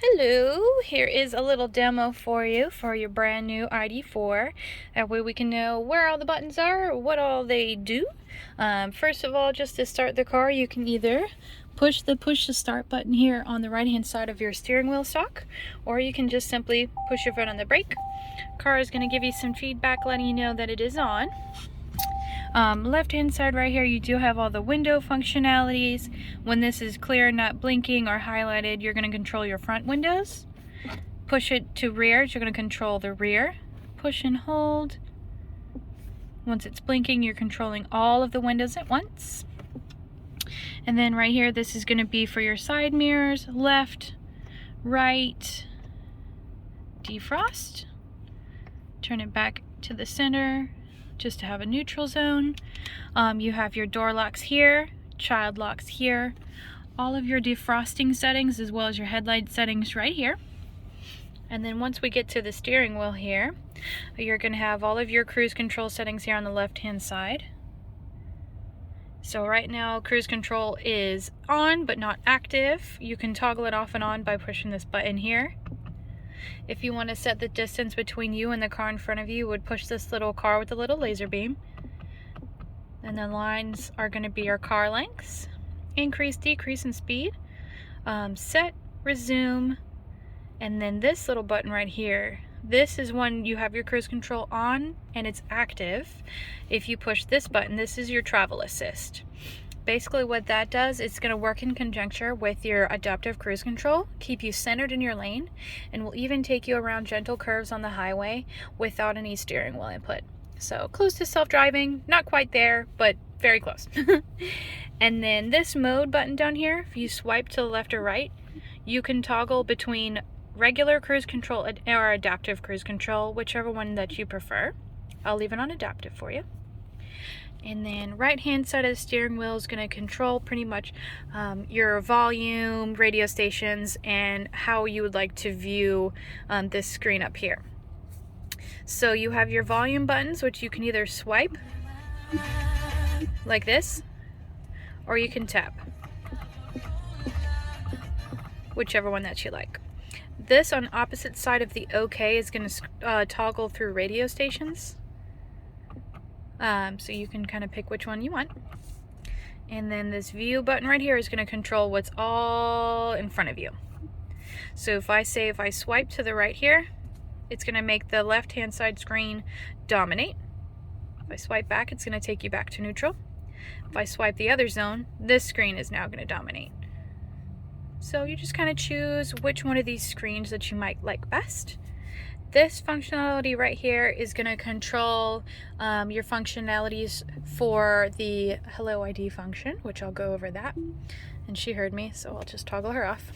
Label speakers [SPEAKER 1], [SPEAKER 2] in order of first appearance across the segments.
[SPEAKER 1] Hello, here is a little demo for you for your brand new ID4. That way we can know where all the buttons are, what all they do. First of all, just to start the car, you can either push the start button here on the right hand side of your steering wheel stalk, or you can just simply push your foot on the brake. Car is going to give you some feedback letting you know that it is on. Left hand side right here, you do have all the window functionalities. When this is clear, not blinking or highlighted, you're going to control your front windows. Push it to rear, you're going to control the rear. Push and hold. Once it's blinking, you're controlling all of the windows at once. And then right here, this is going to be for your side mirrors, left, right, defrost. Turn it back to the center, just to have a neutral zone. You have your door locks here, child locks here, all of your defrosting settings as well as your headlight settings right here. And then once we get to the steering wheel here, you're going to have all of your cruise control settings here on the left hand side. So right now cruise control is on but not active. You can toggle it off and on by pushing this button here. If you want to set the distance between you and the car in front of you, you would push this little car with a little laser beam. And the lines are going to be your car lengths. Increase, decrease in speed. Set, resume. And then this little button right here. This is when you have your cruise control on and it's active. If you push this button, this is your travel assist. Basically what that does, it's going to work in conjunction with your adaptive cruise control, keep you centered in your lane, and will even take you around gentle curves on the highway without any steering wheel input. So close to self-driving, not quite there, but very close. And then this mode button down here, if you swipe to the left or right, you can toggle between regular cruise control or adaptive cruise control, whichever one that you prefer. I'll leave it on adaptive for you. And then right hand side of the steering wheel is going to control pretty much your volume, radio stations, and how you would like to view this screen up here. So you have your volume buttons, which you can either swipe like this, or you can tap, whichever one that you like. This on opposite side of the OK is going to toggle through radio stations. So you can kind of pick which one you want. And then this view button right here is going to control what's all in front of you. So if I swipe to the right here, it's going to make the left hand side screen dominate. If I swipe back, it's going to take you back to neutral. If I swipe the other zone, this screen is now going to dominate. So you just kind of choose which one of these screens that you might like best. This functionality right here is going to control your functionalities for the Hello ID function, which I'll go over that. And she heard me, so I'll just toggle her off.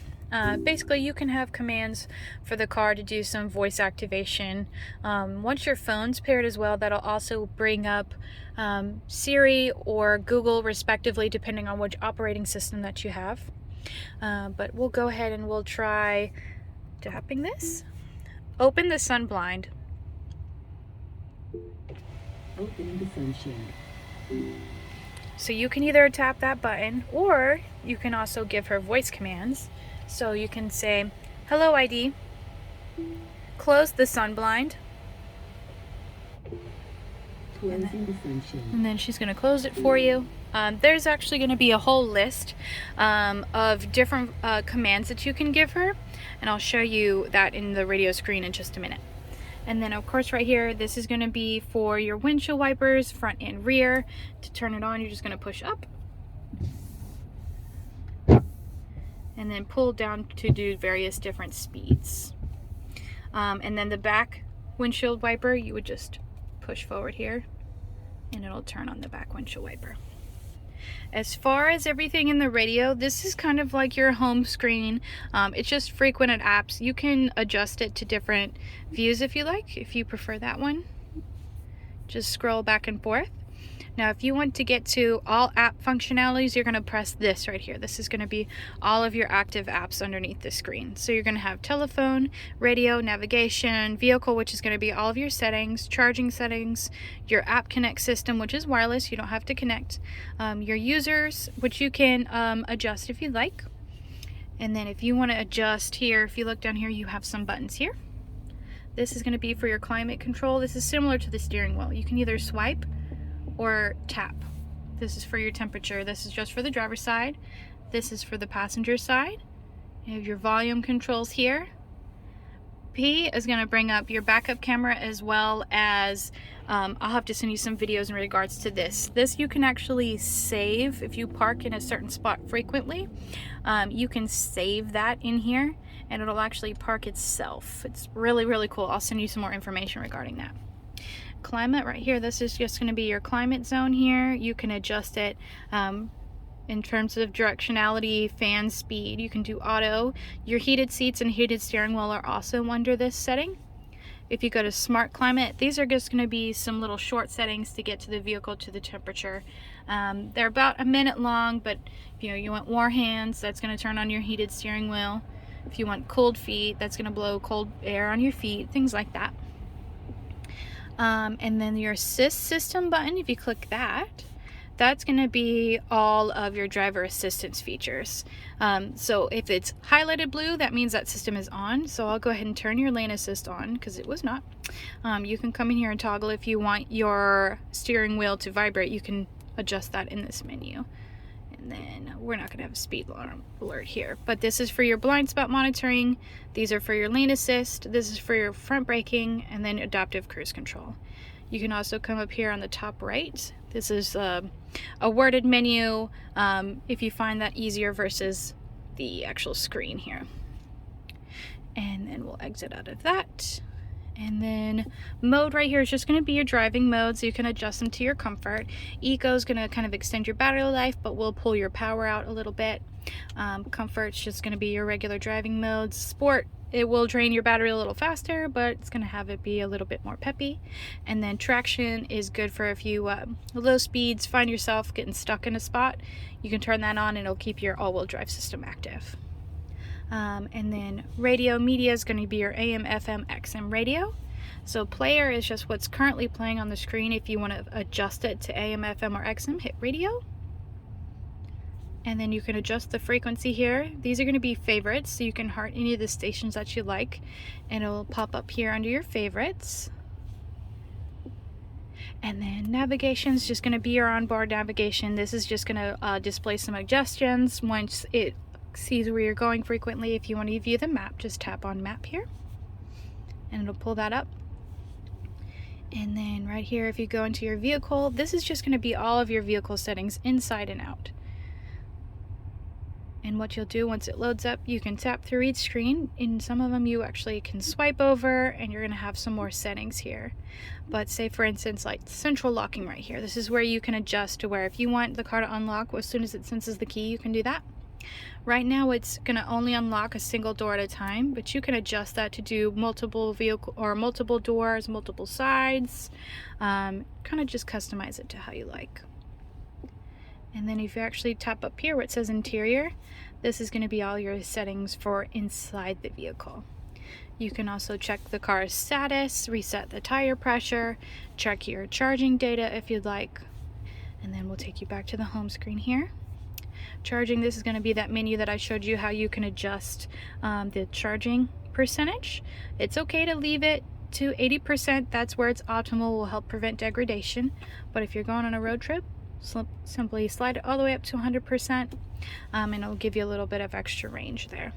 [SPEAKER 1] Basically, you can have commands for the car to do some voice activation. Once your phone's paired as well, that'll also bring up Siri or Google, respectively, depending on which operating system that you have. But we'll go ahead and we'll try tapping this. Open the sun blind.
[SPEAKER 2] Open the sunshade.
[SPEAKER 1] So you can either tap that button, or you can also give her voice commands. So you can say, "Hello ID, close the sun blind."
[SPEAKER 2] Closing the sunshade.
[SPEAKER 1] And then she's going to close it for you. There's actually going to be a whole list of different commands that you can give her, and I'll show you that in the radio screen in just a minute. And then of course right here, this is going to be for your windshield wipers, front and rear. To turn it on, you're just going to push up and then pull down to do various different speeds. And then the back windshield wiper, you would just push forward here and it'll turn on the back windshield wiper. As far as everything in the radio, this is kind of like your home screen. It's just frequented apps. You can adjust it to different views if you like, if you prefer that one. Just scroll back and forth. Now if you want to get to all app functionalities, you're going to press this right here. This is going to be all of your active apps underneath the screen. So you're going to have telephone, radio, navigation, vehicle, which is going to be all of your settings, charging settings, your app connect system, which is wireless, you don't have to connect, your users, which you can adjust if you'd like. And then if you want to adjust here, if you look down here, you have some buttons here. This is going to be for your climate control. This is similar to the steering wheel. You can either swipe or tap. This is for your temperature. This is just for the driver's side. This is for the passenger side. You have your volume controls here. P is going to bring up your backup camera, as well as I'll have to send you some videos in regards to this. This you can actually save if you park in a certain spot frequently. You can save that in here and it'll actually park itself. It's really, really cool. I'll send you some more information regarding that. Climate right here, this is just going to be your climate zone here. You can adjust it in terms of directionality, fan speed. You can do auto. Your heated seats and heated steering wheel are also under this setting. If you go to smart climate, these are just going to be some little short settings to get to the vehicle, to the temperature. They're about a minute long, but if you want warm hands, that's going to turn on your heated steering wheel. If you want cold feet, that's going to blow cold air on your feet, things like that. And then your assist system button, if you click that, that's going to be all of your driver assistance features. So if it's highlighted blue, that means that system is on. So I'll go ahead and turn your lane assist on because it was not. You can come in here and toggle if you want your steering wheel to vibrate. You can adjust that in this menu. And then we're not going to have a speed alarm alert here, but this is for your blind spot monitoring. These are for your lane assist. This is for your front braking, and then adaptive cruise control. You can also come up here on the top right. This is a worded menu if you find that easier versus the actual screen here. And then we'll exit out of that. And then mode right here is just going to be your driving mode, so you can adjust them to your comfort. Eco is going to kind of extend your battery life, but will pull your power out a little bit. Comfort's just going to be your regular driving modes. Sport, it will drain your battery a little faster, but it's going to have it be a little bit more peppy. And then traction is good for if you low speeds find yourself getting stuck in a spot. You can turn that on and it'll keep your all-wheel drive system active. And then radio media is going to be your AM, FM, XM radio. So player is just what's currently playing on the screen. If you want to adjust it to AM, FM, or XM, hit radio. And then you can adjust the frequency here. These are going to be favorites, so you can heart any of the stations that you like, and it'll pop up here under your favorites. And then navigation is just going to be your onboard navigation. This is just going to display some suggestions once it sees where you're going frequently. If you want to view the map, just tap on map here and it'll pull that up. And then right here, if you go into your vehicle, this is just going to be all of your vehicle settings inside and out. And what you'll do once it loads up, you can tap through each screen. In some of them you actually can swipe over and you're going to have some more settings here. But say for instance like central locking right here, this is where you can adjust to where if you want the car to unlock as soon as it senses the key, you can do that. Right now it's going to only unlock a single door at a time, but you can adjust that to do multiple vehicle or multiple doors, multiple sides. Kind of just customize it to how you like. And then if you actually tap up here where it says interior, this is going to be all your settings for inside the vehicle. You can also check the car's status, reset the tire pressure, check your charging data if you'd like. And then we'll take you back to the home screen here. Charging, this is going to be that menu that I showed you how you can adjust the charging percentage. It's okay to leave it to 80%. That's where it's optimal, will help prevent degradation. But if you're going on a road trip, simply slide it all the way up to 100% and it'll give you a little bit of extra range there.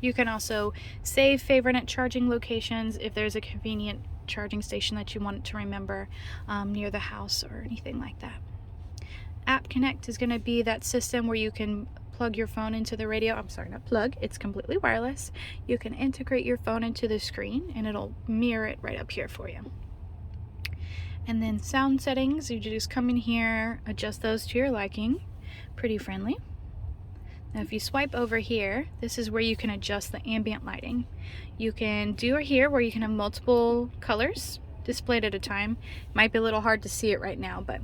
[SPEAKER 1] You can also save favorite charging locations if there's a convenient charging station that you want to remember near the house or anything like that. App Connect is going to be that system where you can plug your phone into the radio. I'm sorry, not plug, it's completely wireless. You can integrate your phone into the screen and it'll mirror it right up here for you. And then sound settings, you just come in here, adjust those to your liking. Pretty friendly. Now if you swipe over here, this is where you can adjust the ambient lighting. You can do here where you can have multiple colors displayed at a time. Might be a little hard to see it right now, but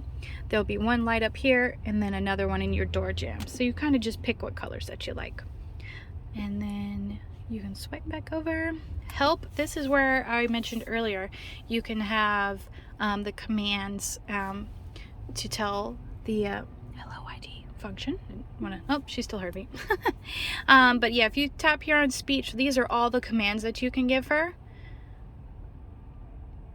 [SPEAKER 1] there'll be one light up here and then another one in your door jamb. So you kind of just pick what colors that you like. And then you can swipe back over. Help, this is where I mentioned earlier, you can have the commands to tell the hello ID function. Oh, she still heard me. But yeah, if you tap here on speech, these are all the commands that you can give her.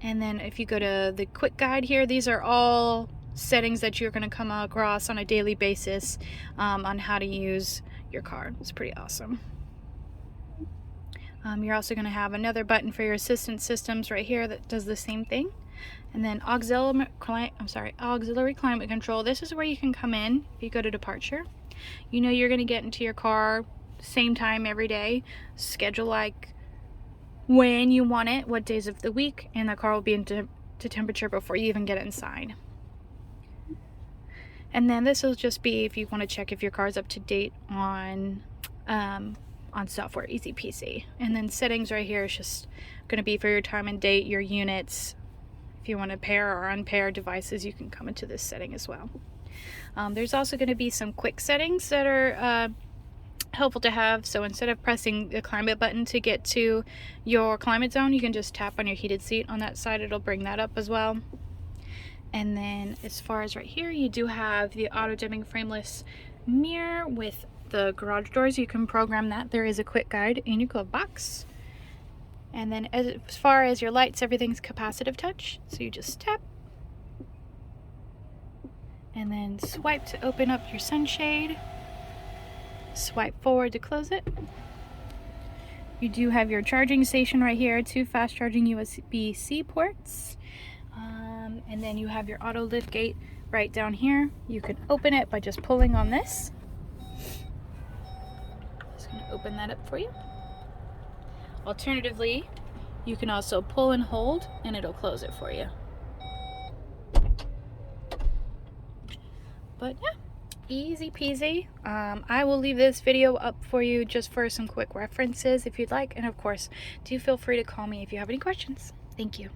[SPEAKER 1] And then if you go to the quick guide here, these are all settings that you're going to come across on a daily basis on how to use your car. It's pretty awesome. You're also going to have another button for your assistant systems right here that does the same thing. And then auxiliary climate control. This is where you can come in if you go to departure. You know you're going to get into your car same time every day. Schedule like when you want it, what days of the week, and the car will be into temperature before you even get inside. And then this will just be if you want to check if your car is up to date on software, easy peasy. And then settings right here is just going to be for your time and date, your units. If you want to pair or unpair devices, you can come into this setting as well. There's also going to be some quick settings that are helpful to have. So instead of pressing the climate button to get to your climate zone, you can just tap on your heated seat on that side. It'll bring that up as well. And then as far as right here, you do have the auto dimming frameless mirror with the garage doors. You can program that. There is a quick guide in your glove box. And then as far as your lights, everything's capacitive touch. So you just tap and then swipe to open up your sunshade. Swipe forward to close it. You do have your charging station right here, 2 fast charging USB-C ports. And then you have your auto lift gate right down here. You can open it by just pulling on this. Just going to open that up for you. Alternatively, you can also pull and hold and it'll close it for you. But yeah, easy peasy. I will leave this video up for you just for some quick references if you'd like. And of course, do feel free to call me if you have any questions. Thank you.